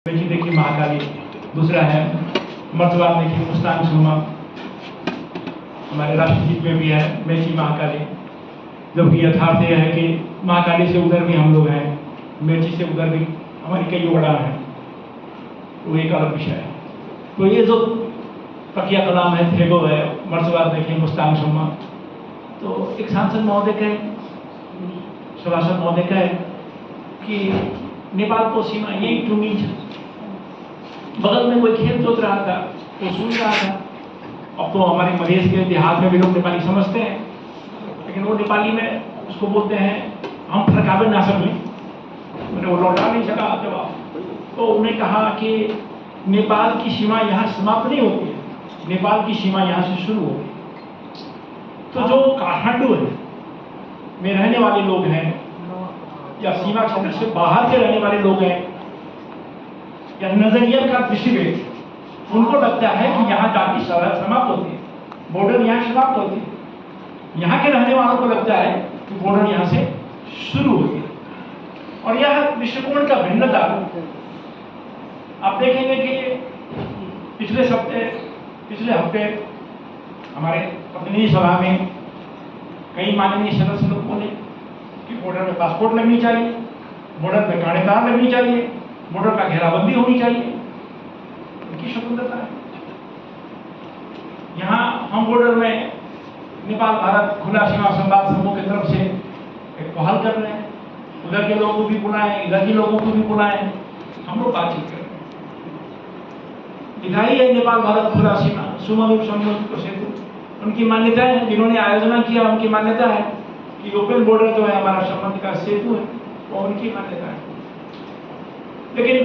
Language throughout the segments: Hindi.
बेटी देखी महाकाली, दूसरा है मर्दवार देखी मुस्तान सुरमा, हमारे राष्ट्रगीत में भी है बेटी महाकाली। जबकि यथार्थ यह है कि महाकाली से उधर भी हम लोग हैं, मेची से उधर भी हमारी कई उड़ान है, वो एक अलग विषय है। तो ये जो तकिया कलाम है, थेगो है, मर्दवार देखी मुस्तान सुरमा, तो एक सांसद महोदय का, सभासद महोदय का है कि नेपाल को सीमा यही टूंगी है, बगल में कोई खेत जोत रहा था तो सुन रहा था। अब तो हमारे मधेश के देहात में भी लोग नेपाली समझते हैं, लेकिन वो नेपाली में उसको बोलते हैं हम फरकावे ना सकले, मैंने वो लौटा नहीं सका जवाब। तो उन्होंने कहा कि नेपाल की सीमा यहाँ समाप्त नहीं होती है, नेपाल की सीमा यहाँ से शुरू होती है। तो जो काठमांडू है में रहने वाले लोग हैं या सीमा क्षेत्र से बाहर के रहने वाले लोग हैं या नजरिया का दृष्टिभेद, उनको लगता है कि यहाँ जाति समाप्त होती है, बॉर्डर यहाँ समाप्त होती है। यहाँ के रहने वालों को लगता है कि बॉर्डर यहाँ से शुरू होती है। और यह दृष्टिकोण का भिन्नता आप देखेंगे कि पिछले हफ्ते हमारे प्रतिनिधि सभा में कई माननीय सदस्य लोग बोले कि बॉर्डर में पासपोर्ट लगनी चाहिए, बॉर्डर में कांटेदार लगनी चाहिए, बॉर्डर का घेराबंदी होनी चाहिए। उनकी स्वतंत्रता है। यहाँ हम बॉर्डर में नेपाल भारत खुला सीमा संवाद समूह की तरफ से एक पहल कर रहे हैं, उधर के लोगों को भी बुलाएं, इधर के लोगों को भी बुलाएं, हम लोग बातचीत कर रहे हैं। दिखाई है नेपाल भारत खुला सीमा सुमधुर समझौता सेतु, उनकी मान्यता है, जिन्होंने आयोजना किया उनकी मान्यता है कि ओपन बॉर्डर जो है हमारा संबंध का सेतु है, वो उनकी मान्यता है। लेकिन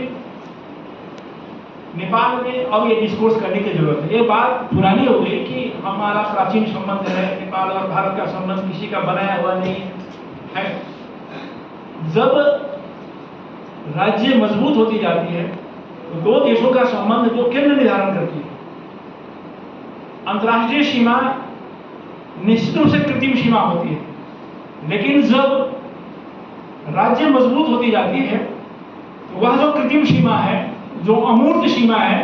नेपाल में अब ये डिस्कोर्स करने की जरूरत है। ये बात पुरानी हो गई कि हमारा प्राचीन संबंध है, नेपाल और भारत का संबंध किसी का बनाया हुआ नहीं है। जब राज्य मजबूत होती जाती है तो दो देशों का संबंध जो केंद्र निर्धारण करती है। अंतर्राष्ट्रीय सीमा निश्चित रूप से कृत्रिम सीमा होती है, लेकिन जब राज्य मजबूत होती जाती है तो वह जो कृत्रिम सीमा है, जो अमूर्त सीमा है,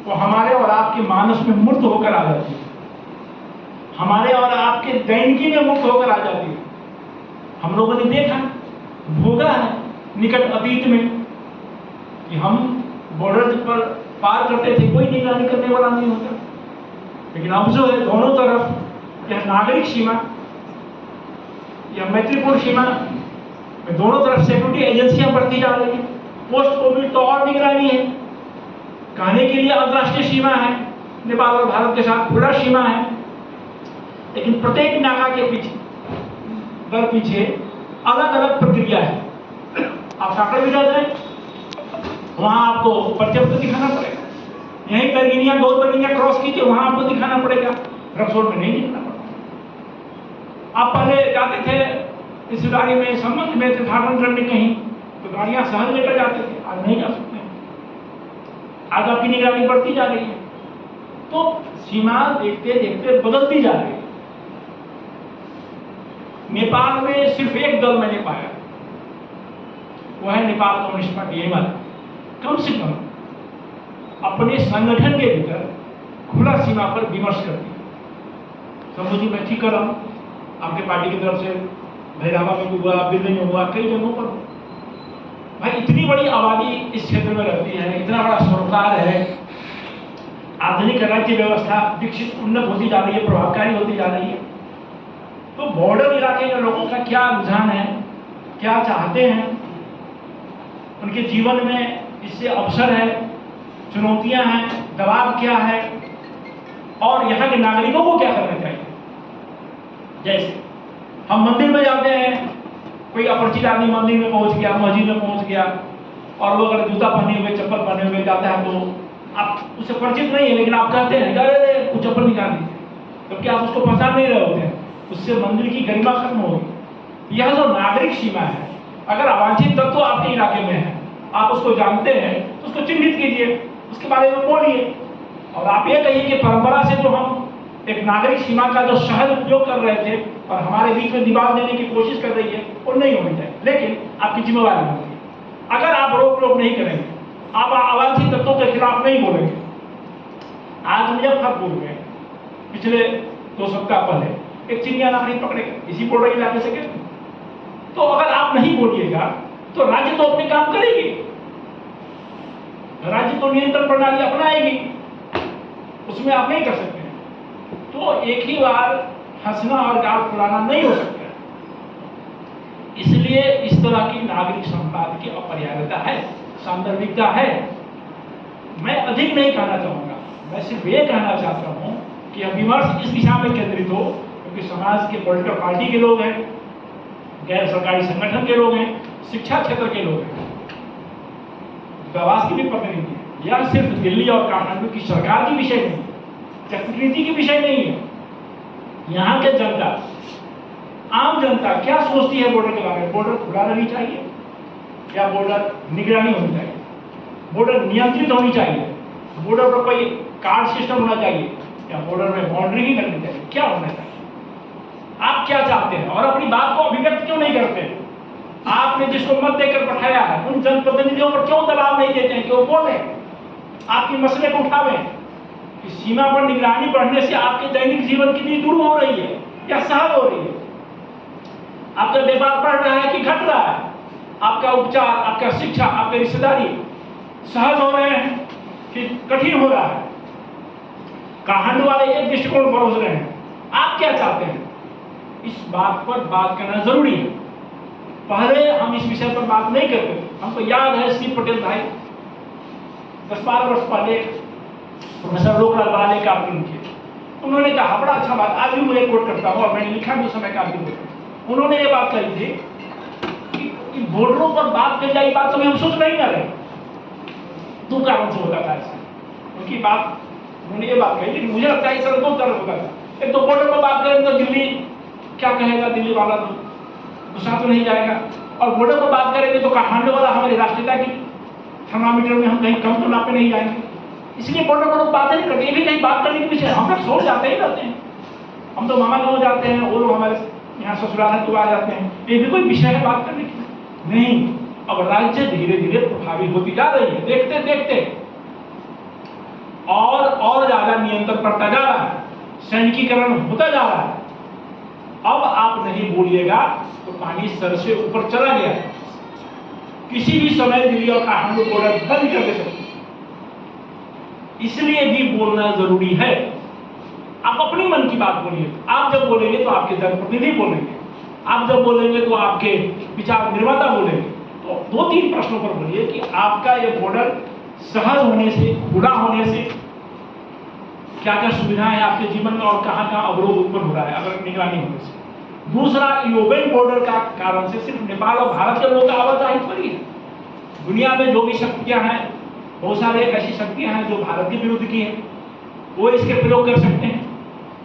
वो हमारे और आपके मानस में मूर्त होकर आ जाती है, हमारे और आपके दैनिकी में मुक्त होकर आ जाती है। हम लोगों ने देखा, भोगा है निकट अतीत में कि हम बॉर्डर पर पार करते थे, कोई निगरानी करने वाला नहीं होता, लेकिन अब जो है दोनों तरफ यह नागरिक सीमा या मैत्रीपूर्ण सीमा में दोनों तरफ सिक्योरिटी एजेंसियां बढ़ती जा रही है। पोस्ट कोविड तो और निगरानी है, कहने के लिए अंतर्राष्ट्रीय सीमा है, नेपाल और भारत के साथ खुला सीमा है, लेकिन प्रत्येक नाका के पीछे अलग अलग प्रक्रिया है। आप साकर भी जाते हैं, वहां आपको पर्चे दिखाना पड़ेगा, यहीं बर्गिनिया दो बर्गिनिया क्रॉस कीजिए, वहां आपको दिखाना पड़ेगा, रक्सौल में नहीं दिखाना पड़ेगा। आप पहले जाते थे इस गाड़ी में संबंध में तीर्थाटन करने कहीं तो गाड़ियां सहज लेकर जाते थे, आज नहीं जा सकते। आज आपकी निगरानी बढ़ती जा रही है, तो सीमा देखते देखते बदलती जा रही है। नेपाल में सिर्फ एक दल मैंने पाया, वो है नेपाल कम्युनिस्ट पार्टी एमाले। कम से कम अपने संगठन के भीतर खुला सीमा पर विमर्श करती है। समझो जी, मैं ठीक कर रहा हूँ, आपके पार्टी की तरफ से भैरावा में भी हुआ, दिल्ली में हुआ, कई जगहों पर हुआ। भाई इतनी बड़ी आबादी इस क्षेत्र में रहती है, इतना बड़ा सरोकार है, आधुनिक राज्य व्यवस्था विकसित उन्नत होती जा रही है, प्रभावकारी होती जा रही है, तो बॉर्डर इलाके के लोगों का क्या रुझान है, क्या चाहते हैं, उनके जीवन में इससे अवसर है, चुनौतियां हैं, दबाव क्या है, और यहाँ के नागरिकों को क्या करना चाहिए। जैसे हम मंदिर में जाते हैं, कोई अपरिचित आदमी मंदिर में पहुंच गया, मस्जिद में पहुंच गया, और वो अगर जूता पहने हुए, चप्पल पहने हुए जाता है तो आप उससे परिचित नहीं है, लेकिन आप कहते हैं अरे कुछ चप्पल निकाल दीजिए, जबकि आप उसको पहचान नहीं रहे होते हैं। उससे मंदिर की गरिमा खत्म होगी। यह जो नागरिक सीमा है, अगर अवांछित तत्व आपके इलाके में है, आप उसको जानते हैं तो उसको चिन्हित कीजिए, उसके बारे में बोलिए, और आप ये कहिए कि परंपरा से जो हम एक नागरिक सीमा का जो सहज उपयोग कर रहे थे और हमारे बीच में दीवार देने की कोशिश कर रही है, वो नहीं होनी चाहिए, लेकिन आपकी जिम्मेवारी होगी। अगर आप रोक नहीं करेंगे, आप आवाज नहीं बोलेंगे। आज मुजफ्फरपुर में पिछले 2 सप्ताह पहले एक चिड़िया नागरिक पकड़े गए इसी बॉर्डर इलाके से गए। तो अगर आप नहीं बोलिएगा तो राज्य तो अपने काम करेगी, राज्य तो नियंत्रण प्रणाली अपनाएगी, उसमें आप नहीं कर सकते। तो एक ही बार हंसना और गाल फुलाना नहीं हो सकता। इसलिए इस तरह की नागरिक संवाद की अपरिहार्यता है, सांदर्भिकता है। मैं अधिक नहीं कहना चाहूंगा, मैं सिर्फ ये कहना चाहता हूं कि यह विमर्श इस दिशा में केंद्रित हो, क्योंकि समाज के पॉलिटिकल पार्टी के लोग हैं, गैर सरकारी संगठन के लोग हैं, शिक्षा क्षेत्र के लोग हैं, दूतावास के भी प्रतिनिधि हैं। यह सिर्फ दिल्ली और काठमांडू की सरकार की विषय नहीं, कूटनीति की विषय नहीं है। यहाँ के जनता, आम जनता क्या सोचती है बॉर्डर के बारे में? बॉर्डर खुला रहनी चाहिए या बॉर्डर निगरानी होनी चाहिए? बॉर्डर नियंत्रित होनी चाहिए? बॉर्डर पर कोई कार्ड सिस्टम होना चाहिए या बॉर्डर में बाउंड्री ही करनी चाहिए? क्या होना चाहिए? आप क्या चाहते हैं और अपनी बात को अभिव्यक्त क्यों नहीं करते? आपने जिसको मत देकर पठाया है उन जनप्रतिनिधियों पर क्यों दबाव नहीं देते हैं कि वो बोले, आपके मसले को उठावें कि सीमा पर निगरानी बढ़ने से आपके दैनिक जीवन कितनी दूर हो रही है या सहज हो रही है? आपका व्यापार बढ़ रहा है कि घट रहा है? आपका उपचार, आपका शिक्षा, आपकी रिश्तेदारी सहज हो रहे हैं कि कठिन हो रहा है? काठमांडू वाले एक दृष्टिकोण परोस रहे हैं, आप क्या चाहते हैं? इस बात पर बात करना जरूरी है। पहले हम इस विषय पर बात नहीं करते थे। हमको याद है श्री पटेल भाई 10-12 वर्ष पहले प्रोफेसर लोकलाल बराले का आकलन किए। उन्होंने कहा, बड़ा अच्छा बात, आज भी मैं कोट करता हूँ और मैंने लिखा भी उस समय का भी। उन्होंने ये बात कही थी कि बॉर्डरों पर बात कर जाए, बात कभी हम सोच नहीं कर रहे। 2 कारण से होता था ऐसा। उनकी बात, उन्होंने ये बात कही, लेकिन मुझे लगता है इस तरह 2 कारण होता था। एक तो बॉर्डर पर बात करें तो दिल्ली क्या कहेगा, दिल्ली वाला तो गुस्सा तो नहीं जाएगा, और बॉर्डर पर बात करेंगे तो काठमांडू वाला हमारी राष्ट्रीयता की थर्मामीटर में हम कहीं कम तो नापे नहीं जाएंगे। इसलिए बॉर्डर पर बातें नहीं करते। ये भी कहीं बात करने के विषय हम लोग सोच जाते ही रहते हैं। हम तो मामा गाँव जाते हैं, वो लोग हमारे यहाँ ससुराल तो आ जाते हैं, ये भी कोई विषय है बात करने की? नहीं। अब राज्य धीरे धीरे प्रभावी होती जा रही है, देखते देखते और ज्यादा नियंत्रण पड़ता जा रहा है, सैनिकीकरण होता जा रहा है। अब आप नहीं बोलिएगा तो पानी सर से ऊपर चला गया। किसी भी समय दिल्ली और काठमांडू बॉर्डर बंद कर दे सकते, इसलिए भी बोलना जरूरी है। आप अपनी मन की बात बोलिए। आप जब बोलेंगे तो आपके जनप्रतिनिधि बोलेंगे, आप जब बोलेंगे तो आपके विचार निर्माता बोलेंगे। तो 2-3 प्रश्नों पर बोलिए कि आपका ये बॉर्डर सहज होने से, खुला होने से क्या क्या सुविधाएं है आपके जीवन में और कहां कहां अवरोध उत्पन्न हो रहा है अगर निगरानी होने से। दूसरा, यूरोपियन बॉर्डर का कारण से सिर्फ नेपाल और भारत के लोगों का आवाजाही थोड़ी है। दुनिया में जो भी शक्तियां हैं, बहुत सारे ऐसी शक्तियां हैं जो भारत के विरुद्ध की है, वो इसके प्रयोग कर सकते हैं।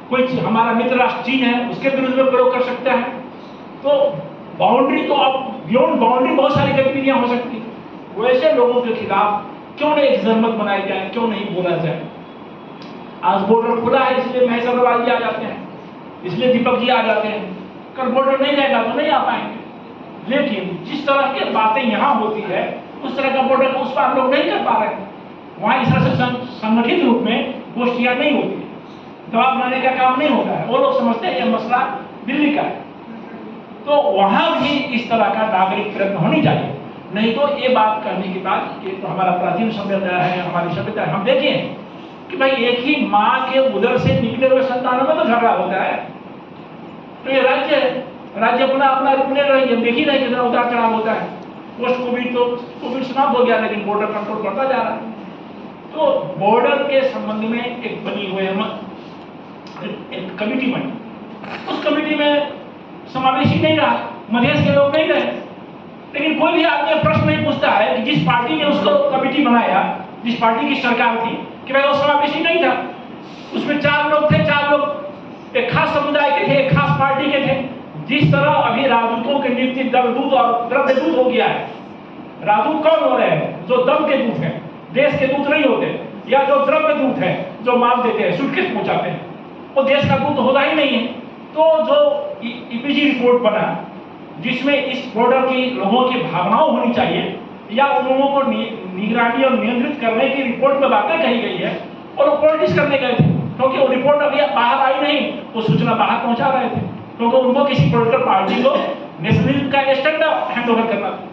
कोई हमारा मित्र राष्ट्र चीन है, उसके विरुद्ध में प्रयोग कर सकता है। तो बाउंड्री तो अब बियॉन्ड बाउंड्री बहुत सारी गतिविधियां हो सकती है। वैसे लोगों के खिलाफ क्यों नहीं एक जनमत बनाई जाए, क्यों नहीं बोला जाए? आज बॉर्डर खुला है इसलिए महेश अग्रवाल जी आ जाते हैं, इसलिए दीपक जी आ जाते हैं। कल बॉर्डर नहीं रहेगा तो नहीं आ पाएंगे। लेकिन जिस तरह की बातें यहाँ होती है उस तरह का बॉर्डर उस पार लोग नहीं कर पा रहे हैं। वहाँ इस तरह से संगठित रूप में गोष्ठियां नहीं होती, दबाव बनाने का काम नहीं होता है। वो लोग समझते हैं यह मसला दिल्ली का है। तो वहां भी इस तरह का नागरिक प्रयत्न होनी चाहिए। नहीं तो ये बात करने के बाद, ये तो हमारा प्राचीन सभ्यता है, हमारी सभ्यता है। हम देखें कि भाई एक ही माँ के उदर से निकले हुए संतानों में तो झगड़ा होता है। तो ये राज्य है, राज्य अपना अपना रूप ले रही है। देख ही नहीं कितना उतार चढ़ाव होता है। पोस्ट कोविड तो कोविड समाप्त हो गया, लेकिन बॉर्डर कंट्रोल करता जा रहा है। तो बॉर्डर के संबंध में एक बनी हुई एक कमिटी बनी, उस कमिटी में समावेशी नहीं रहा, मधेश के लोग नहीं रहे। लेकिन कोई भी आदमी प्रश्न नहीं पूछता है कि जिस पार्टी ने उसको कमिटी बनाया, जिस पार्टी की सरकार थी, कि भाई वो समावेशी नहीं था। उसमें 4 लोग थे, 4 लोग एक खास समुदाय के थे, एक खास पार्टी के थे। जिस तरह अभी राजदूतों के नियुक्ति दलदूत और द्रव्यदूत हो गया है। राजदूत कौन हो रहे हैं? जो दम के दूत हैं, देश के दूत नहीं होते, या जो द्रव्य दूत है, जो माल देते हैं, सूटकेस पहुंचाते हैं, वो देश का दूत होता ही नहीं है। तो जो ईपीजी रिपोर्ट बना, जिसमें इस बॉर्डर की लोगों की भावनाओं होनी चाहिए या उन लोगों को निगरानी और नियंत्रित करने की रिपोर्ट में बातें कही गई है और वो पॉलिटिक्स करने गए थे, क्योंकि वो रिपोर्ट अभी बाहर आई नहीं, वो सूचना बाहर पहुंचा रहे थे, क्योंकि उनको किसी पॉलिटिकल पार्टी को नेशनलिज्म का एजेंडा हैंड ओवर करना था।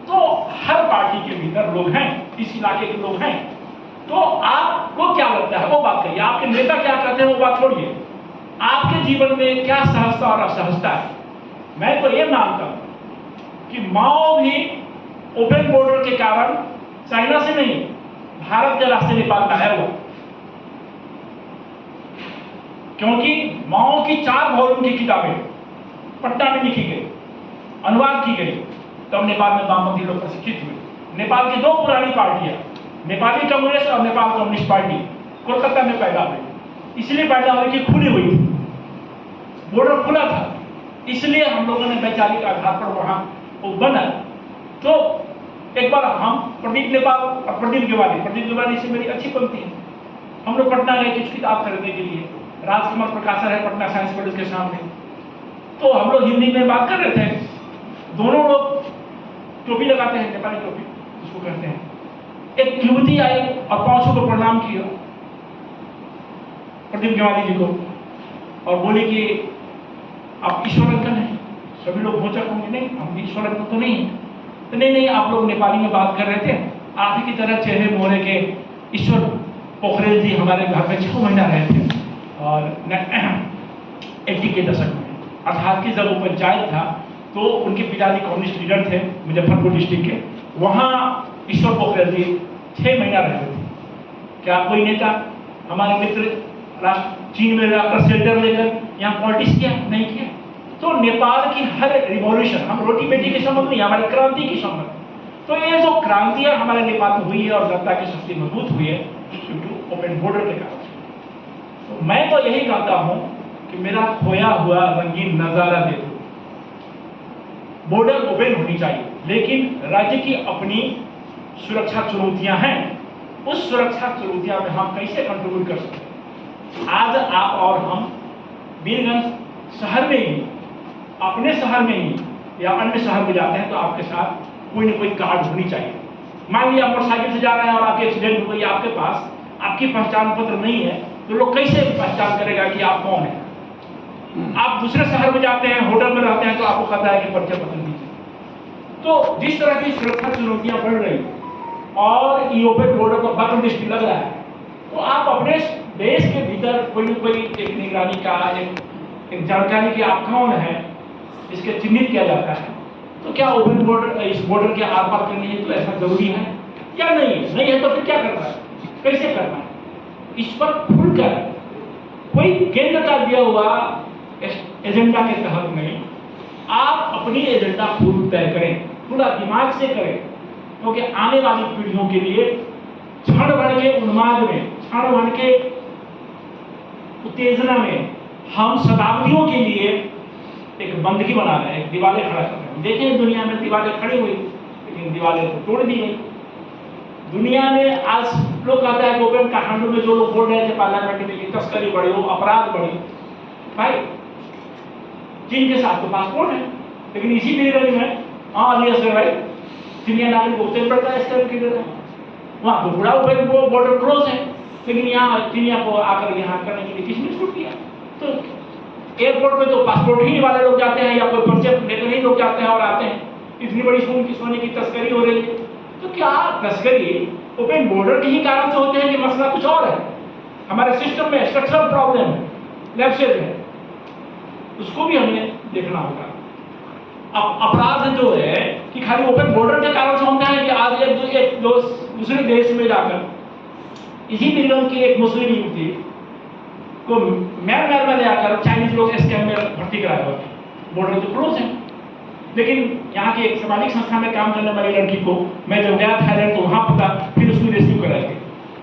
तो हर पार्टी के भीतर लोग हैं, इस इलाके के लोग हैं। तो आपको क्या लगता है वो बात कहिए, आपके नेता क्या कहते हैं वो बात छोड़िए, आपके जीवन में क्या सहजता और असहजता है। मैं तो ये मानता हूं कि माओ भी ओपन बॉर्डर के कारण चाइना से नहीं, भारत के रास्ते नेपाल का है वो, क्योंकि माओ की 4 वॉल्यूम की किताबें पटना में लिखी गई, अनुवाद की गई, तब नेपाल में वामपंथी लोग प्रशिक्षित हुए। नेपाल की 2 पुरानी पार्टियां, नेपाली कांग्रेस और नेपाल कम्युनिस्ट पार्टी, कोलकाता में पैदा हुई। इसलिए पैदा हुई कि खुली हुई थी, बॉर्डर खुला था, इसलिए हम लोगों ने वैचारिक आधार पर वहां वो बना। तो एक बार हम प्रदीप नेपाल और प्रदीप गेवाली से मेरी अच्छी बनती है, हम लोग पटना गए कुछ किताब खरीदने के लिए, राजकमल प्रकाशन है पटना साइंस कॉलेज के सामने। तो हम लोग हिंदी में बात कर रहे थे, दोनों लोग टोपी लगाते हैं, नेपाली टोपी उसको कहते हैं। एक युवती आई और पांचों को प्रणाम किया प्रदीप गेवाली जी को और बोले कि आप ईश्वर अंकल हैं। सभी लोग भोचक होंगे, नहीं हम ईश्वर अंकल तो नहीं है। तो नहीं आप लोग नेपाली में बात कर रहे थे, आप ही की तरह चेहरे मोहरे के ईश्वर पोखरेल जी हमारे घर में 6 महीना रहे थे और 80 के दशक में, अर्थात कि जब वो पंचायत था तो उनके पिताजी कम्युनिस्ट लीडर थे मुजफ्फरपुर डिस्ट्रिक्ट के, वहाँ ईश्वर पोखरेल जी 6 महीना रहे थे। क्या कोई नेता हमारे मित्र राष्ट्र चीन में जाकर शेल्टर लेकर यहाँ पॉलिटिक्स किया? नहीं किया। तो नेपाल की हर रिवॉल्यूशन, हम रोटी बेटी के संबंध नहीं, हमारी क्रांति की संबंध। तो ये जो क्रांतियां हमारे नेपाल में हुई है और जनता की शक्ति मजबूत हुई है ओपन बॉर्डर के कारण। तो मैं तो यही कहता हूं कि मेरा खोया हुआ रंगीन नजारा दे दो, बॉर्डर ओपन होनी चाहिए, लेकिन राज्य की अपनी सुरक्षा चुनौतियां हैं, उस सुरक्षा चुनौतियां में हम कैसे कंट्रीब्यूट कर सकते हैं। आज आप और हम वीरगंज शहर में ही, अपने शहर में ही या अन्य शहर में जाते हैं तो आपके साथ कोई न कोई कार्ड होनी चाहिए। मान लिया मोटरसाइकिल से जा रहे हैं और आपके एक्सीडेंट हो गई, आपके पास आपकी पहचान पत्र नहीं है, तो लोग कैसे पहचान करेगा कि आप कौन है। आप दूसरे शहर में जाते हैं, होटल में रहते हैं, तो आपको कहता है कि परिचय पत्र दीजिए। तो जिस तरह की सुरक्षा चुनौतियां बढ़ रही और ये ओपन बॉर्डर पर बटन दृष्टि लग रहा है, तो आप अपने देश के भीतर कोई न कोई एक निगरानी का एक जानकारी कि आप कौन है इसके चिन्हित किया जाता है। तो क्या ओपन बॉर्डर, इस बॉर्डर के आर पार करनी है तो ऐसा जरूरी है या नहीं है तो फिर क्या करना है, कैसे करना है, इस पर खुलकर कोई केंद्र का दिया हुआ एजेंडा के तहत नहीं, आप अपनी एजेंडा खुद तय करें, पूरा दिमाग से करें, क्योंकि आने वाली पीढ़ियों के लिए क्षण भर के उन्माद में, क्षण भर के उत्तेजना में हम शताब्दियों के लिए एक बंदगी बना रहे हैं, एक दीवारें खड़ा कर रहे हैं। देखें दुनिया में दीवारें खड़ी हुई, लेकिन दीवारें तो तोड़ दी गई। दुनिया में आज लोग कहते हैं गोपेन काठमांडू में जो लोग बोल रहे थे पार्लियामेंट में कि तस्करी बढ़ी हो, अपराध बढ़ी, भाई चीन के साथ तो पासपोर्ट है, लेकिन इसी पीरियड में अली असगर भाई सीनियर नागरिक होते पड़ता है, इसका भी वहाँ तो पूरा बॉर्डर क्लोज है, लेकिन यहाँ चीनिया को आकर यहाँ करने के लिए किसने छूट दिया। तो एयरपोर्ट पे तो पासपोर्ट ही वाले लोग जाते हैं या कोई परिचय लेकर ही लोग जाते हैं और आते हैं। इतनी बड़ी सोने की तस्करी हो रही है, तो क्या तस्करी ओपन बॉर्डर के ही कारण से होते हैं कि मसला कुछ और है, हमारे सिस्टम में स्ट्रक्चरल प्रॉब्लम है, लैप्सेज है, उसको भी हमें देखना होगा। अब अपराध जो है कि खाली ओपन बॉर्डर के कारण से होता है कि आज एक दूसरे देश में जाकर इसी पीरियड की एक मुस्लिम युवती को म्यांमार में ले आकर चाइनीज लोग स्कैम में भर्ती कराए हुए, बॉर्डर तो क्लोज है। लेकिन यहाँ की एक सामाजिक संस्था में काम करने वाली लड़की को मैं जब गया थाईलैंड तो वहां पता, फिर उसको रेस्क्यू कराया गया।